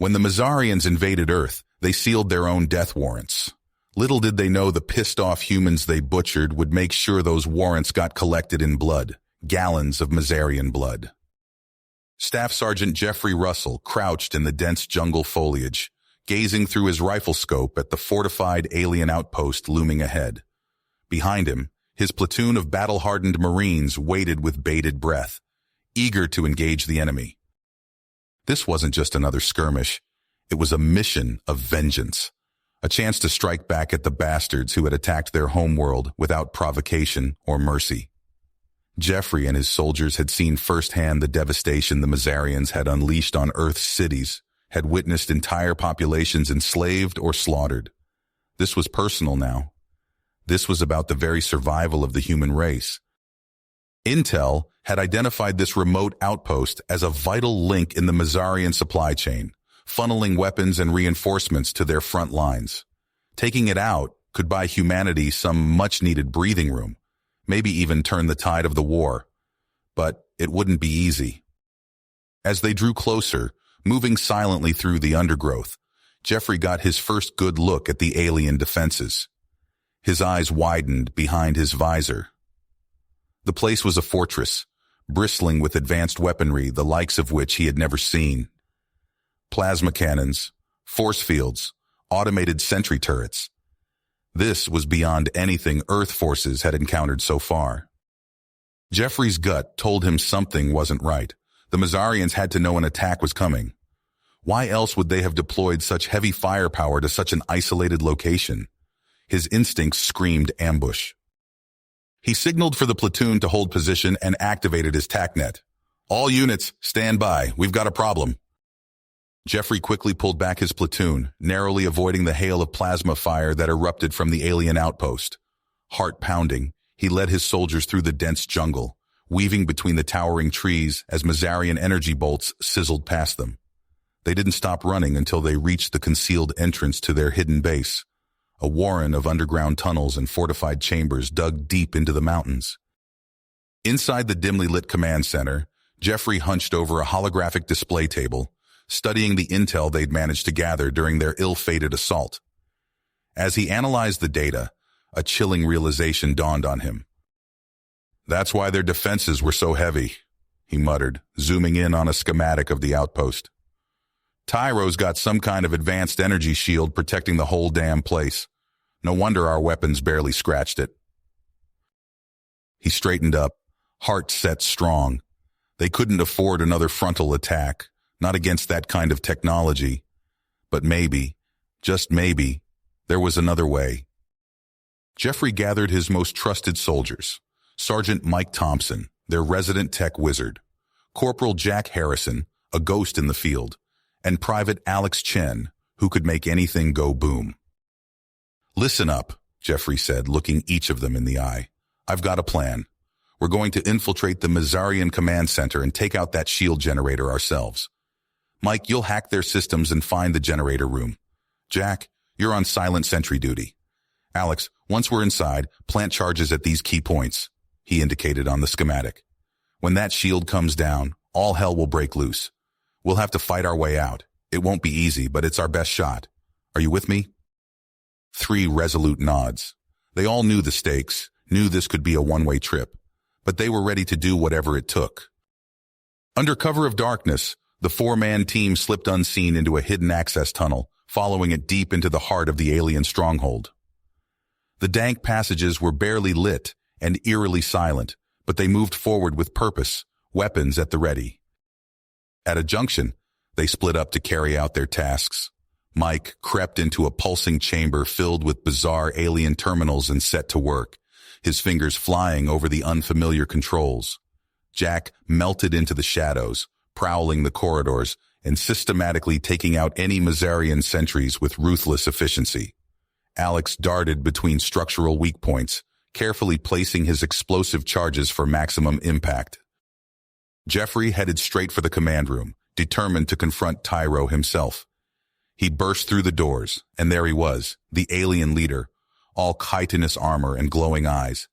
When the Mazarians invaded Earth, they sealed their own death warrants. Little did they know the pissed-off humans they butchered would make sure those warrants got collected in blood, gallons of Mazarian blood. Staff Sergeant Jeffrey Russell crouched in the dense jungle foliage, gazing through his rifle scope at the fortified alien outpost looming ahead. Behind him, his platoon of battle-hardened Marines waited with bated breath, eager to engage the enemy. This wasn't just another skirmish. It was a mission of vengeance, a chance to strike back at the bastards who had attacked their homeworld without provocation or mercy. Jeffrey and his soldiers had seen firsthand the devastation the Mazarians had unleashed on Earth's cities, had witnessed entire populations enslaved or slaughtered. This was personal now. This was about the very survival of the human race. Intel had identified this remote outpost as a vital link in the Mazarian supply chain, funneling weapons and reinforcements to their front lines. Taking it out could buy humanity some much-needed breathing room, maybe even turn the tide of the war. But it wouldn't be easy. As they drew closer, moving silently through the undergrowth, Jeffrey got his first good look at the alien defenses. His eyes widened behind his visor. The place was a fortress, bristling with advanced weaponry, the likes of which he had never seen. Plasma cannons, force fields, automated sentry turrets. This was beyond anything Earth forces had encountered so far. Jeffrey's gut told him something wasn't right. The Mazarians had to know an attack was coming. Why else would they have deployed such heavy firepower to such an isolated location? His instincts screamed ambush. He signaled for the platoon to hold position and activated his TACnet. "All units, stand by. We've got a problem." Jeffrey quickly pulled back his platoon, narrowly avoiding the hail of plasma fire that erupted from the alien outpost. Heart pounding, he led his soldiers through the dense jungle, weaving between the towering trees as Mazarian energy bolts sizzled past them. They didn't stop running until they reached the concealed entrance to their hidden base, a warren of underground tunnels and fortified chambers dug deep into the mountains. Inside the dimly lit command center, Jeffrey hunched over a holographic display table, studying the intel they'd managed to gather during their ill-fated assault. As he analyzed the data, a chilling realization dawned on him. "That's why their defenses were so heavy," he muttered, zooming in on a schematic of the outpost. "Tyro's got some kind of advanced energy shield protecting the whole damn place. No wonder our weapons barely scratched it." He straightened up, heart set strong. They couldn't afford another frontal attack, not against that kind of technology. But maybe, just maybe, there was another way. Jeffrey gathered his most trusted soldiers, Sergeant Mike Thompson, their resident tech wizard, Corporal Jack Harrison, a ghost in the field, and Private Alex Chen, who could make anything go boom. "Listen up," Jeffrey said, looking each of them in the eye. "I've got a plan. We're going to infiltrate the Mazarian command center and take out that shield generator ourselves. Mike, you'll hack their systems and find the generator room. Jack, you're on silent sentry duty. Alex, once we're inside, plant charges at these key points," he indicated on the schematic. "When that shield comes down, all hell will break loose. We'll have to fight our way out. It won't be easy, but it's our best shot. Are you with me?" 3 resolute nods. They all knew the stakes, knew this could be a one-way trip, but they were ready to do whatever it took. Under cover of darkness, the 4-man team slipped unseen into a hidden access tunnel, following it deep into the heart of the alien stronghold. The dank passages were barely lit and eerily silent, but they moved forward with purpose, weapons at the ready. At a junction, they split up to carry out their tasks. Mike crept into a pulsing chamber filled with bizarre alien terminals and set to work, his fingers flying over the unfamiliar controls. Jack melted into the shadows, prowling the corridors and systematically taking out any Mazarian sentries with ruthless efficiency. Alex darted between structural weak points, carefully placing his explosive charges for maximum impact. Jeffrey headed straight for the command room, determined to confront Tyro himself. He burst through the doors, and there he was, the alien leader, all chitinous armor and glowing eyes.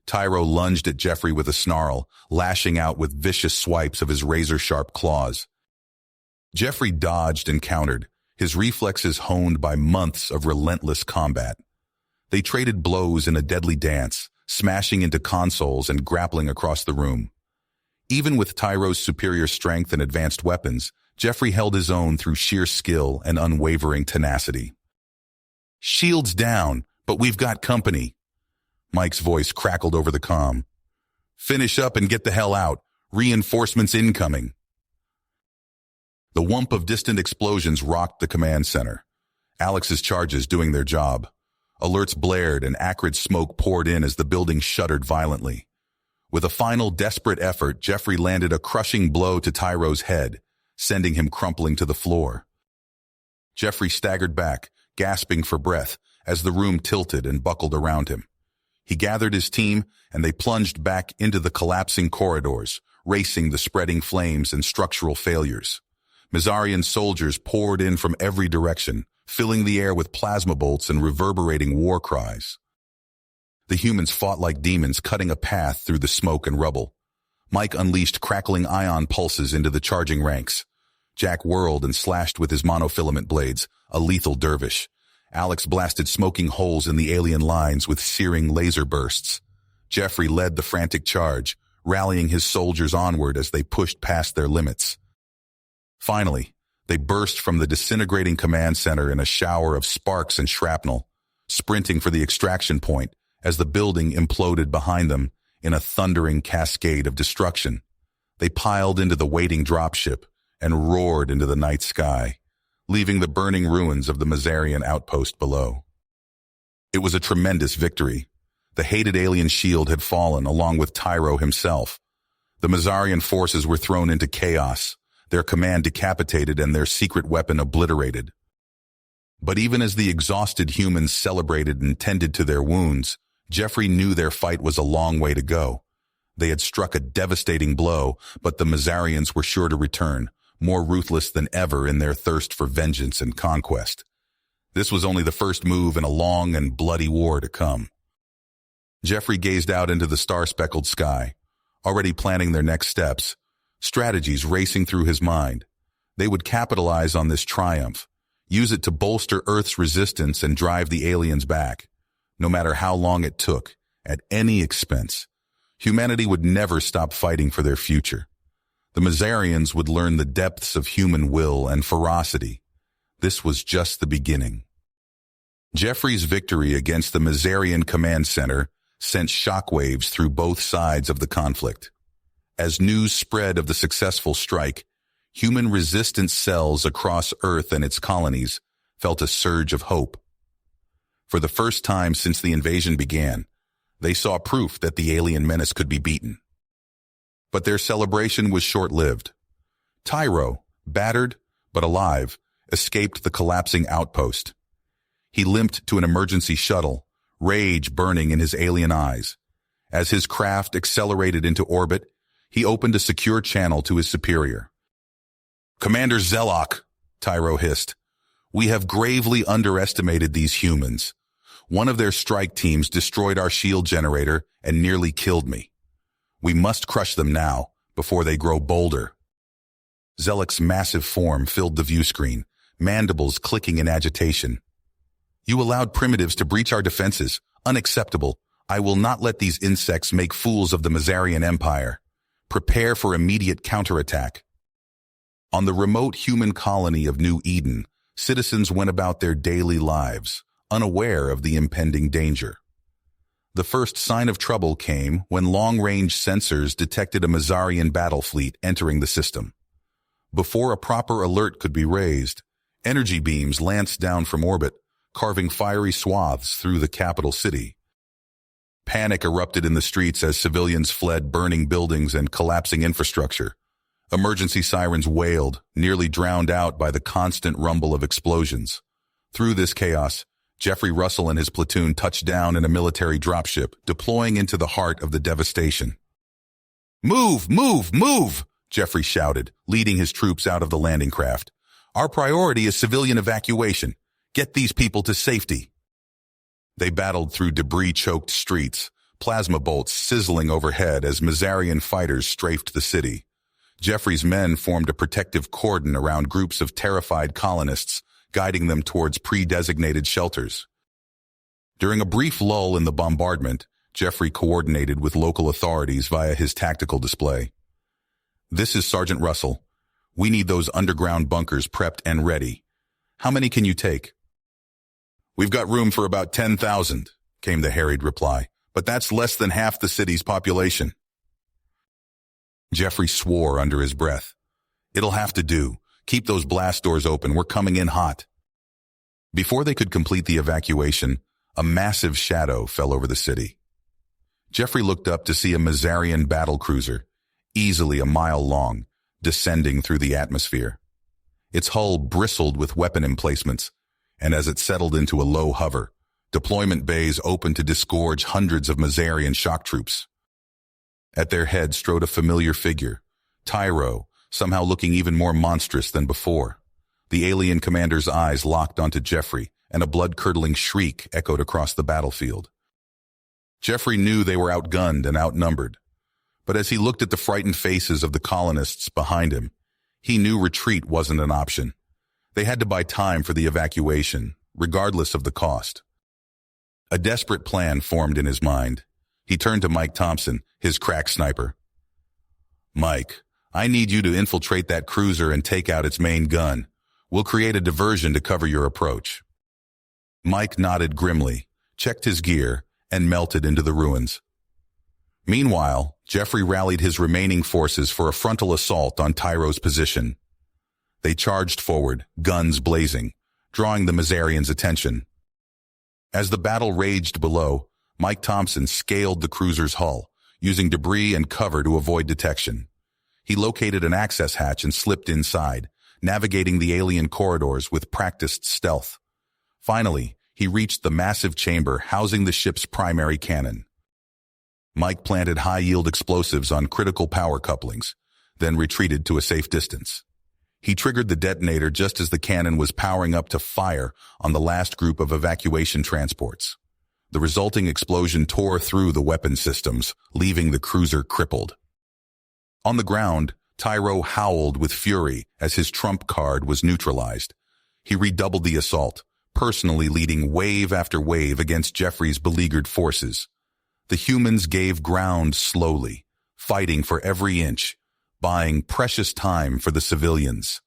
Tyro lunged at Jeffrey with a snarl, lashing out with vicious swipes of his razor-sharp claws. Jeffrey dodged and countered, his reflexes honed by months of relentless combat. They traded blows in a deadly dance, smashing into consoles and grappling across the room. Even with Tyro's superior strength and advanced weapons, Jeffrey held his own through sheer skill and unwavering tenacity. "Shields down, but we've got company." Mike's voice crackled over the comm. "Finish up and get the hell out. Reinforcements incoming." The whump of distant explosions rocked the command center. Alex's charges doing their job. Alerts blared and acrid smoke poured in as the building shuddered violently. With a final desperate effort, Jeffrey landed a crushing blow to Tyro's head, sending him crumpling to the floor. Jeffrey staggered back, gasping for breath, as the room tilted and buckled around him. He gathered his team, and they plunged back into the collapsing corridors, racing the spreading flames and structural failures. Mazarian soldiers poured in from every direction, filling the air with plasma bolts and reverberating war cries. The humans fought like demons, cutting a path through the smoke and rubble. Mike unleashed crackling ion pulses into the charging ranks. Jack whirled and slashed with his monofilament blades, a lethal dervish. Alex blasted smoking holes in the alien lines with searing laser bursts. Jeffrey led the frantic charge, rallying his soldiers onward as they pushed past their limits. Finally, they burst from the disintegrating command center in a shower of sparks and shrapnel, sprinting for the extraction point as the building imploded behind them in a thundering cascade of destruction. They piled into the waiting dropship and roared into the night sky, leaving the burning ruins of the Mazarian outpost below. It was a tremendous victory. The hated alien shield had fallen along with Tyro himself. The Mazarian forces were thrown into chaos, their command decapitated and their secret weapon obliterated. But even as the exhausted humans celebrated and tended to their wounds, Jeffrey knew their fight was a long way to go. They had struck a devastating blow, but the Mazarians were sure to return, more ruthless than ever in their thirst for vengeance and conquest. This was only the first move in a long and bloody war to come. Jeffrey gazed out into the star-speckled sky, already planning their next steps, strategies racing through his mind. They would capitalize on this triumph, use it to bolster Earth's resistance and drive the aliens back. No matter how long it took, at any expense, humanity would never stop fighting for their future. The Mazarians would learn the depths of human will and ferocity. This was just the beginning. Jeffrey's victory against the Mazarian command center sent shockwaves through both sides of the conflict. As news spread of the successful strike, human resistance cells across Earth and its colonies felt a surge of hope. For the first time since the invasion began, they saw proof that the alien menace could be beaten. But their celebration was short-lived. Tyro, battered but alive, escaped the collapsing outpost. He limped to an emergency shuttle, rage burning in his alien eyes. As his craft accelerated into orbit, he opened a secure channel to his superior. "Commander Zelok," Tyro hissed, "we have gravely underestimated these humans. One of their strike teams destroyed our shield generator and nearly killed me. We must crush them now, before they grow bolder." Zelok's massive form filled the view screen, mandibles clicking in agitation. "You allowed primitives to breach our defenses. Unacceptable. I will not let these insects make fools of the Mazarian Empire. Prepare for immediate counterattack." On the remote human colony of New Eden, citizens went about their daily lives, unaware of the impending danger. The first sign of trouble came when long-range sensors detected a Mazarian battle fleet entering the system. Before a proper alert could be raised, energy beams lanced down from orbit, carving fiery swaths through the capital city. Panic erupted in the streets as civilians fled burning buildings and collapsing infrastructure. Emergency sirens wailed, nearly drowned out by the constant rumble of explosions. Through this chaos, Jeffrey Russell and his platoon touched down in a military dropship, deploying into the heart of the devastation. "Move! Move! Move!" Jeffrey shouted, leading his troops out of the landing craft. "Our priority is civilian evacuation. Get these people to safety." They battled through debris-choked streets, plasma bolts sizzling overhead as Mazarian fighters strafed the city. Jeffrey's men formed a protective cordon around groups of terrified colonists, guiding them towards pre-designated shelters. During a brief lull in the bombardment, Jeffrey coordinated with local authorities via his tactical display. "This is Sergeant Russell. We need those underground bunkers prepped and ready. How many can you take?" "We've got room for about 10,000, came the harried reply, "but that's less than half the city's population." Jeffrey swore under his breath. "It'll have to do. Keep those blast doors open. We're coming in hot." Before they could complete the evacuation, a massive shadow fell over the city. Jeffrey looked up to see a Mazarian battlecruiser, easily a mile long, descending through the atmosphere. Its hull bristled with weapon emplacements, and as it settled into a low hover, deployment bays opened to disgorge hundreds of Mazarian shock troops. At their head strode a familiar figure, Tyro, somehow looking even more monstrous than before. The alien commander's eyes locked onto Jeffrey, and a blood-curdling shriek echoed across the battlefield. Jeffrey knew they were outgunned and outnumbered, but as he looked at the frightened faces of the colonists behind him, he knew retreat wasn't an option. They had to buy time for the evacuation, regardless of the cost. A desperate plan formed in his mind. He turned to Mike Thompson, his crack sniper. "Mike, I need you to infiltrate that cruiser and take out its main gun. We'll create a diversion to cover your approach." Mike nodded grimly, checked his gear, and melted into the ruins. Meanwhile, Jeffrey rallied his remaining forces for a frontal assault on Tyro's position. They charged forward, guns blazing, drawing the Mazarians' attention. As the battle raged below, Mike Thompson scaled the cruiser's hull, using debris and cover to avoid detection. He located an access hatch and slipped inside, navigating the alien corridors with practiced stealth. Finally, he reached the massive chamber housing the ship's primary cannon. Mike planted high-yield explosives on critical power couplings, then retreated to a safe distance. He triggered the detonator just as the cannon was powering up to fire on the last group of evacuation transports. The resulting explosion tore through the weapon systems, leaving the cruiser crippled. On the ground, Tyro howled with fury as his trump card was neutralized. He redoubled the assault, personally leading wave after wave against Jeffrey's beleaguered forces. The humans gave ground slowly, fighting for every inch, buying precious time for the civilians.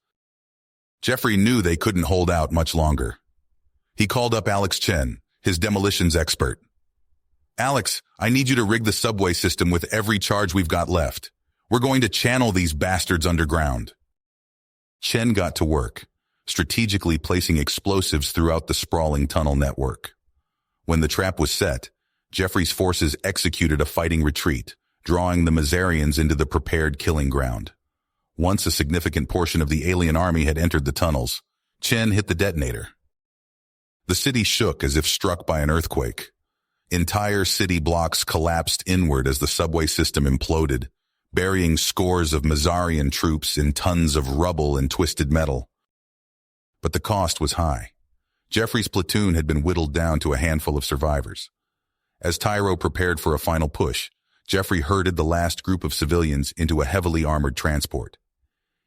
Jeffrey knew they couldn't hold out much longer. He called up Alex Chen, his demolitions expert. "Alex, I need you to rig the subway system with every charge we've got left. We're going to channel these bastards underground." Chen got to work, strategically placing explosives throughout the sprawling tunnel network. When the trap was set, Jeffrey's forces executed a fighting retreat, drawing the Mazarians into the prepared killing ground. Once a significant portion of the alien army had entered the tunnels, Chen hit the detonator. The city shook as if struck by an earthquake. Entire city blocks collapsed inward as the subway system imploded, burying scores of Mazarian troops in tons of rubble and twisted metal. But the cost was high. Jeffrey's platoon had been whittled down to a handful of survivors. As Tyro prepared for a final push, Jeffrey herded the last group of civilians into a heavily armored transport.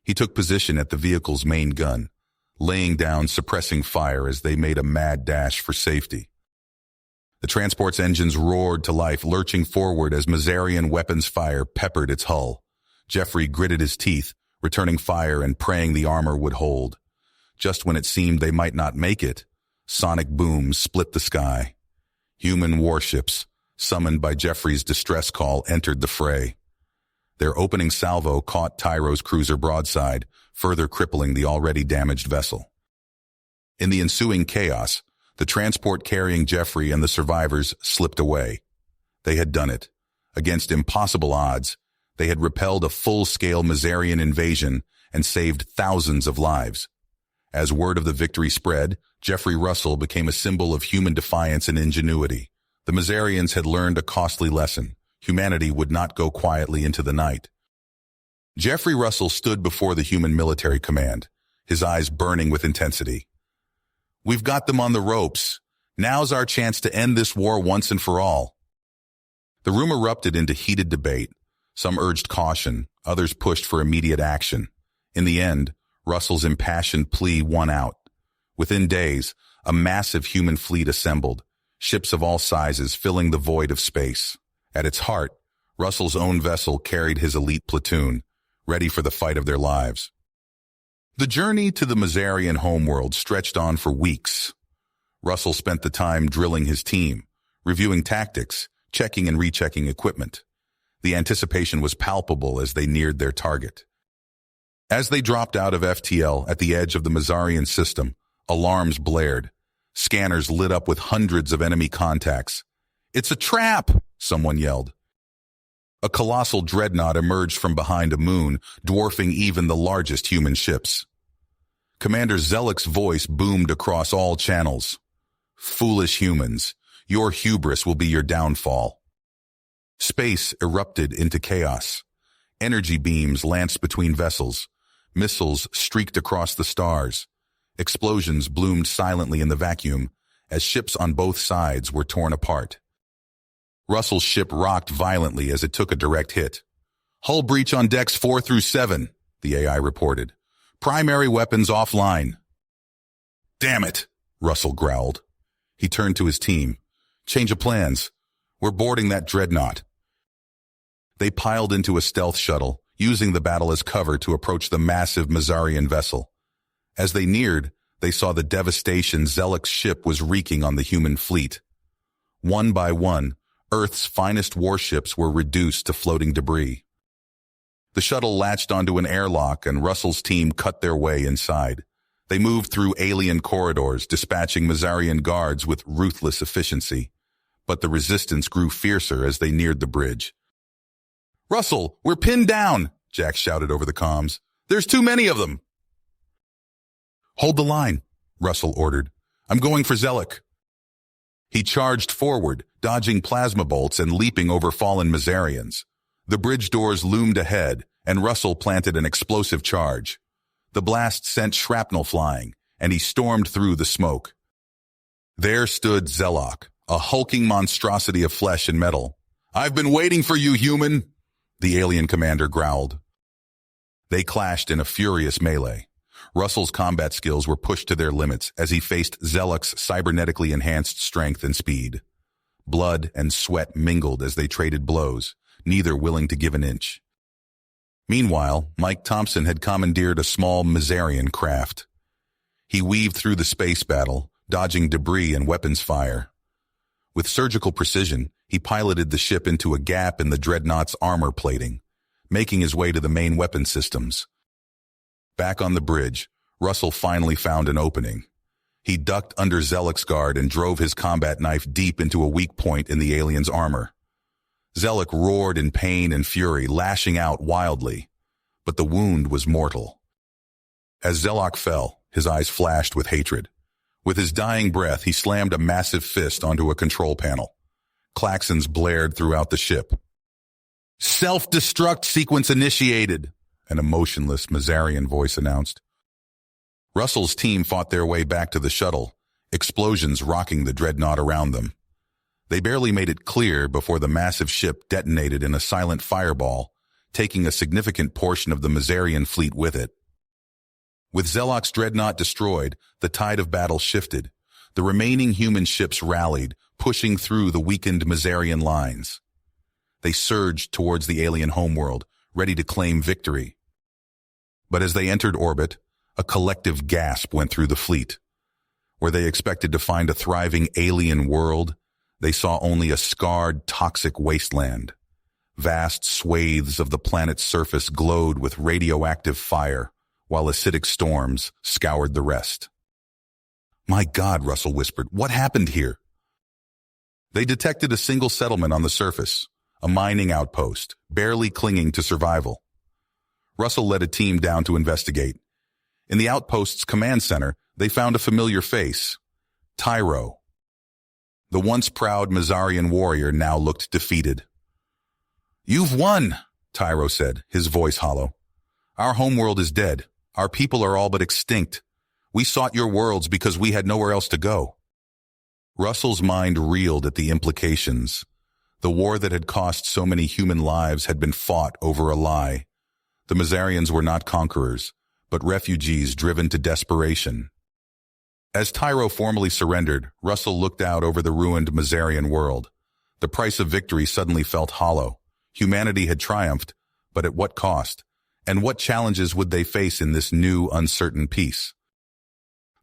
He took position at the vehicle's main gun, laying down suppressing fire as they made a mad dash for safety. The transport's engines roared to life, lurching forward as Mazarian weapons fire peppered its hull. Jeffrey gritted his teeth, returning fire and praying the armor would hold. Just when it seemed they might not make it, sonic booms split the sky. Human warships, summoned by Jeffrey's distress call, entered the fray. Their opening salvo caught Tyro's cruiser broadside, further crippling the already damaged vessel. In the ensuing chaos, the transport carrying Jeffrey and the survivors slipped away. They had done it. Against impossible odds, they had repelled a full-scale Mazarian invasion and saved thousands of lives. As word of the victory spread, Jeffrey Russell became a symbol of human defiance and ingenuity. The Mazarians had learned a costly lesson. Humanity would not go quietly into the night. Jeffrey Russell stood before the human military command, his eyes burning with intensity. "We've got them on the ropes. Now's our chance to end this war once and for all." The room erupted into heated debate. Some urged caution, Others pushed for immediate action. In the end, Russell's impassioned plea won out. Within days, a massive human fleet assembled, ships of all sizes filling the void of space. At its heart, Russell's own vessel carried his elite platoon, ready for the fight of their lives. The journey to the Mazarian homeworld stretched on for weeks. Russell spent the time drilling his team, reviewing tactics, checking and rechecking equipment. The anticipation was palpable as they neared their target. As they dropped out of FTL at the edge of the Mazarian system, alarms blared. Scanners lit up with hundreds of enemy contacts. "It's a trap!" someone yelled. A colossal dreadnought emerged from behind a moon, dwarfing even the largest human ships. Commander Zelek's voice boomed across all channels. "Foolish humans, your hubris will be your downfall." Space erupted into chaos. Energy beams lanced between vessels. Missiles streaked across the stars. Explosions bloomed silently in the vacuum as ships on both sides were torn apart. Russell's ship rocked violently as it took a direct hit. "Hull breach on decks 4 through 7, the AI reported. "Primary weapons offline." "Damn it," Russell growled. He turned to his team. "Change of plans. We're boarding that dreadnought." They piled into a stealth shuttle, using the battle as cover to approach the massive Mazarian vessel. As they neared, they saw the devastation Zelek's ship was wreaking on the human fleet. One by one, Earth's finest warships were reduced to floating debris. The shuttle latched onto an airlock and Russell's team cut their way inside. They moved through alien corridors, dispatching Mazarian guards with ruthless efficiency. But the resistance grew fiercer as they neared the bridge. "Russell, we're pinned down," Jack shouted over the comms. "There's too many of them." "Hold the line," Russell ordered. "I'm going for Zelek." He charged forward, dodging plasma bolts and leaping over fallen Mazarians. The bridge doors loomed ahead, and Russell planted an explosive charge. The blast sent shrapnel flying, and he stormed through the smoke. There stood Zelok, a hulking monstrosity of flesh and metal. "I've been waiting for you, human," the alien commander growled. They clashed in a furious melee. Russell's combat skills were pushed to their limits as he faced Zelek's cybernetically enhanced strength and speed. Blood and sweat mingled as they traded blows, neither willing to give an inch. Meanwhile, Mike Thompson had commandeered a small Mazarian craft. He weaved through the space battle, dodging debris and weapons fire. With surgical precision, he piloted the ship into a gap in the dreadnought's armor plating, making his way to the main weapon systems. Back on the bridge, Russell finally found an opening. He ducked under Zelek's guard and drove his combat knife deep into a weak point in the alien's armor. Zelek roared in pain and fury, lashing out wildly, but the wound was mortal. As Zelek fell, his eyes flashed with hatred. With his dying breath, he slammed a massive fist onto a control panel. Klaxons blared throughout the ship. "Self-destruct sequence initiated," an emotionless Mazarian voice announced. Russell's team fought their way back to the shuttle, explosions rocking the dreadnought around them. They barely made it clear before the massive ship detonated in a silent fireball, taking a significant portion of the Mazarian fleet with it. With Zelok's dreadnought destroyed, the tide of battle shifted. The remaining human ships rallied, pushing through the weakened Mazarian lines. They surged towards the alien homeworld, ready to claim victory. But as they entered orbit, a collective gasp went through the fleet. Where they expected to find a thriving alien world, they saw only a scarred, toxic wasteland. Vast swathes of the planet's surface glowed with radioactive fire, while acidic storms scoured the rest. "My God," Russell whispered, "what happened here?" They detected a single settlement on the surface, a mining outpost, barely clinging to survival. Russell led a team down to investigate. In the outpost's command center, they found a familiar face, Tyro. The once proud Mazarian warrior now looked defeated. "You've won," Tyro said, his voice hollow. "Our homeworld is dead. Our people are all but extinct. We sought your worlds because we had nowhere else to go." Russell's mind reeled at the implications. The war that had cost so many human lives had been fought over a lie. The Mazarians were not conquerors, but refugees driven to desperation. As Tyro formally surrendered, Russell looked out over the ruined Mazarian world. The price of victory suddenly felt hollow. Humanity had triumphed, but at what cost? And what challenges would they face in this new, uncertain peace?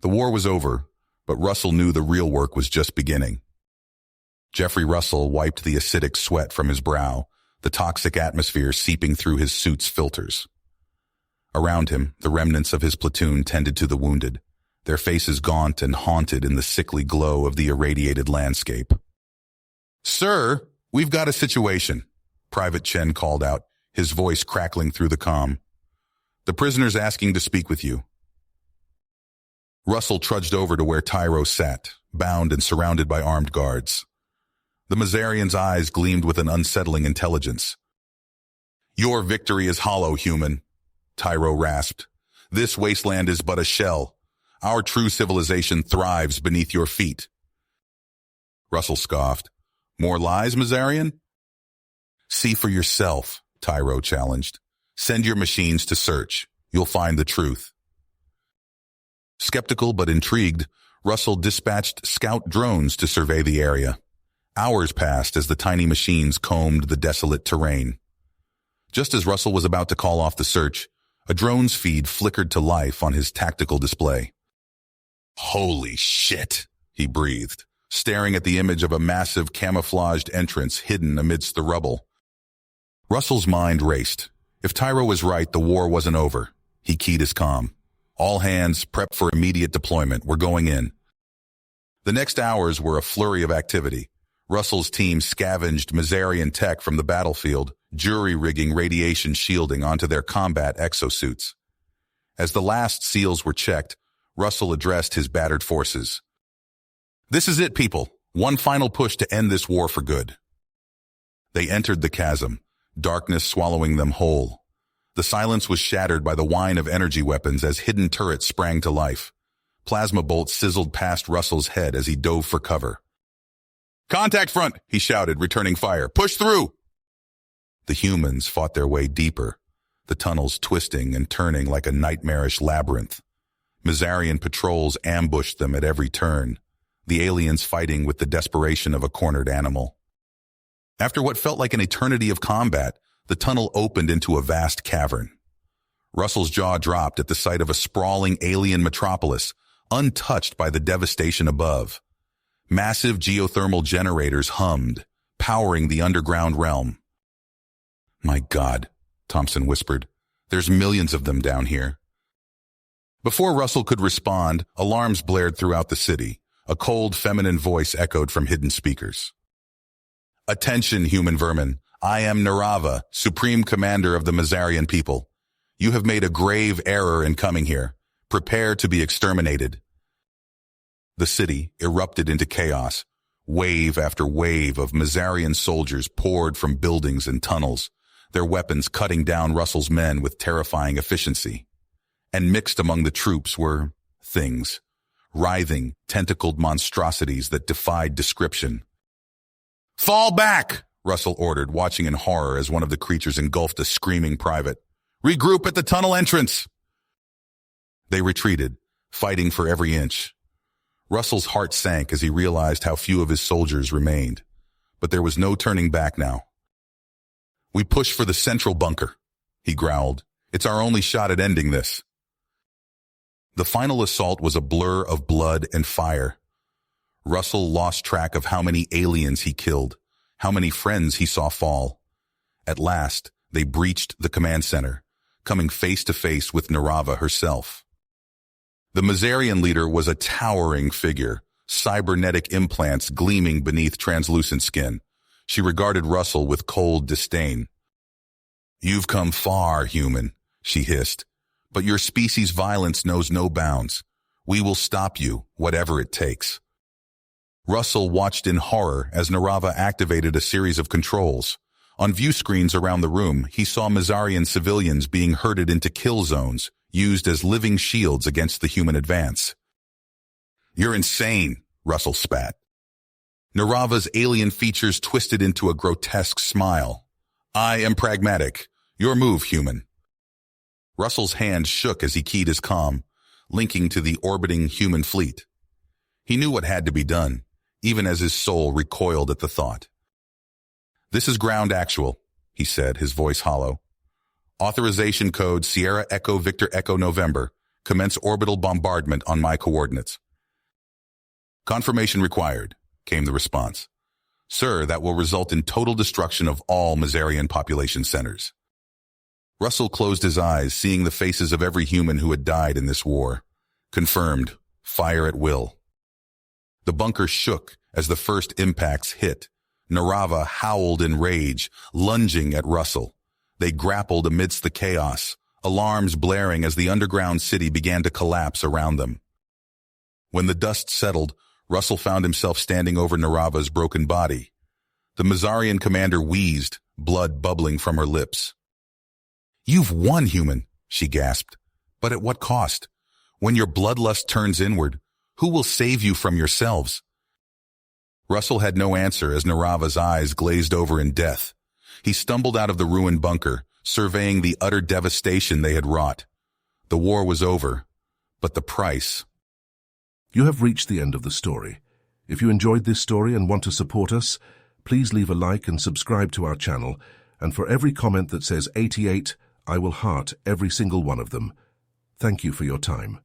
The war was over, but Russell knew the real work was just beginning. Jeffrey Russell wiped the acidic sweat from his brow, the toxic atmosphere seeping through his suit's filters. Around him, the remnants of his platoon tended to the wounded, their faces gaunt and haunted in the sickly glow of the irradiated landscape. "Sir, we've got a situation," Private Chen called out, his voice crackling through the comm. "The prisoner's asking to speak with you." Russell trudged over to where Tyro sat, bound and surrounded by armed guards. The Mazarian's eyes gleamed with an unsettling intelligence. "Your victory is hollow, human," Tyro rasped. "This wasteland is but a shell. Our true civilization thrives beneath your feet." Russell scoffed. "More lies, Mazarian?" "See for yourself," Tyro challenged. "Send your machines to search. You'll find the truth." Skeptical but intrigued, Russell dispatched scout drones to survey the area. Hours passed as the tiny machines combed the desolate terrain. Just as Russell was about to call off the search, a drone's feed flickered to life on his tactical display. "Holy shit," he breathed, staring at the image of a massive camouflaged entrance hidden amidst the rubble. Russell's mind raced. If Tyro was right, the war wasn't over. He keyed his comm. "All hands, prep for immediate deployment. We're going in." The next hours were a flurry of activity. Russell's team scavenged Mazarian tech from the battlefield, jury-rigging radiation shielding onto their combat exosuits. As the last seals were checked, Russell addressed his battered forces. "This is it, people. One final push to end this war for good." They entered the chasm, darkness swallowing them whole. The silence was shattered by the whine of energy weapons as hidden turrets sprang to life. Plasma bolts sizzled past Russell's head as he dove for cover. "Contact front," he shouted, returning fire. "Push through!" The humans fought their way deeper, the tunnels twisting and turning like a nightmarish labyrinth. Mazarian patrols ambushed them at every turn, the aliens fighting with the desperation of a cornered animal. After what felt like an eternity of combat, the tunnel opened into a vast cavern. Russell's jaw dropped at the sight of a sprawling alien metropolis, untouched by the devastation above. Massive geothermal generators hummed, powering the underground realm. "My God," Thompson whispered, "there's millions of them down here." Before Russell could respond, alarms blared throughout the city. A cold, feminine voice echoed from hidden speakers. "Attention, human vermin. I am Narava, Supreme Commander of the Mazarian people. You have made a grave error in coming here. Prepare to be exterminated." The city erupted into chaos. Wave after wave of Mazarian soldiers poured from buildings and tunnels, their weapons cutting down Russell's men with terrifying efficiency. And mixed among the troops were things, writhing, tentacled monstrosities that defied description. "Fall back!" Russell ordered, watching in horror as one of the creatures engulfed a screaming private. "Regroup at the tunnel entrance!" They retreated, fighting for every inch. Russell's heart sank as he realized how few of his soldiers remained. But there was no turning back now. "We push for the central bunker," he growled. "It's our only shot at ending this." The final assault was a blur of blood and fire. Russell lost track of how many aliens he killed, how many friends he saw fall. At last, they breached the command center, coming face to face with Narava herself. The Mazarian leader was a towering figure, cybernetic implants gleaming beneath translucent skin. She regarded Russell with cold disdain. "You've come far, human," she hissed, "but your species' violence knows no bounds. We will stop you, whatever it takes." Russell watched in horror as Narava activated a series of controls. On view screens around the room, he saw Mazarian civilians being herded into kill zones, used as living shields against the human advance. "You're insane," Russell spat. Narava's alien features twisted into a grotesque smile. "I am pragmatic. Your move, human." Russell's hand shook as he keyed his comm, linking to the orbiting human fleet. He knew what had to be done, even as his soul recoiled at the thought. "This is ground actual," he said, his voice hollow. "Authorization code Sierra Echo Victor Echo November. Commence orbital bombardment on my coordinates." "Confirmation required," came the response. "Sir, that will result in total destruction of all Mazarian population centers." Russell closed his eyes, seeing the faces of every human who had died in this war. Confirmed. Fire at will. The bunker shook as the first impacts hit. Narava howled in rage, lunging at Russell. They grappled amidst the chaos, alarms blaring as the underground city began to collapse around them. When the dust settled, Russell found himself standing over Narava's broken body. The Mazarian commander wheezed, blood bubbling from her lips. "You've won, human," she gasped. "But at what cost? When your bloodlust turns inward, who will save you from yourselves?" Russell had no answer as Narava's eyes glazed over in death. He stumbled out of the ruined bunker, surveying the utter devastation they had wrought. The war was over, but the price... You have reached the end of the story. If you enjoyed this story and want to support us, please leave a like and subscribe to our channel, and for every comment that says 88, I will heart every single one of them. Thank you for your time.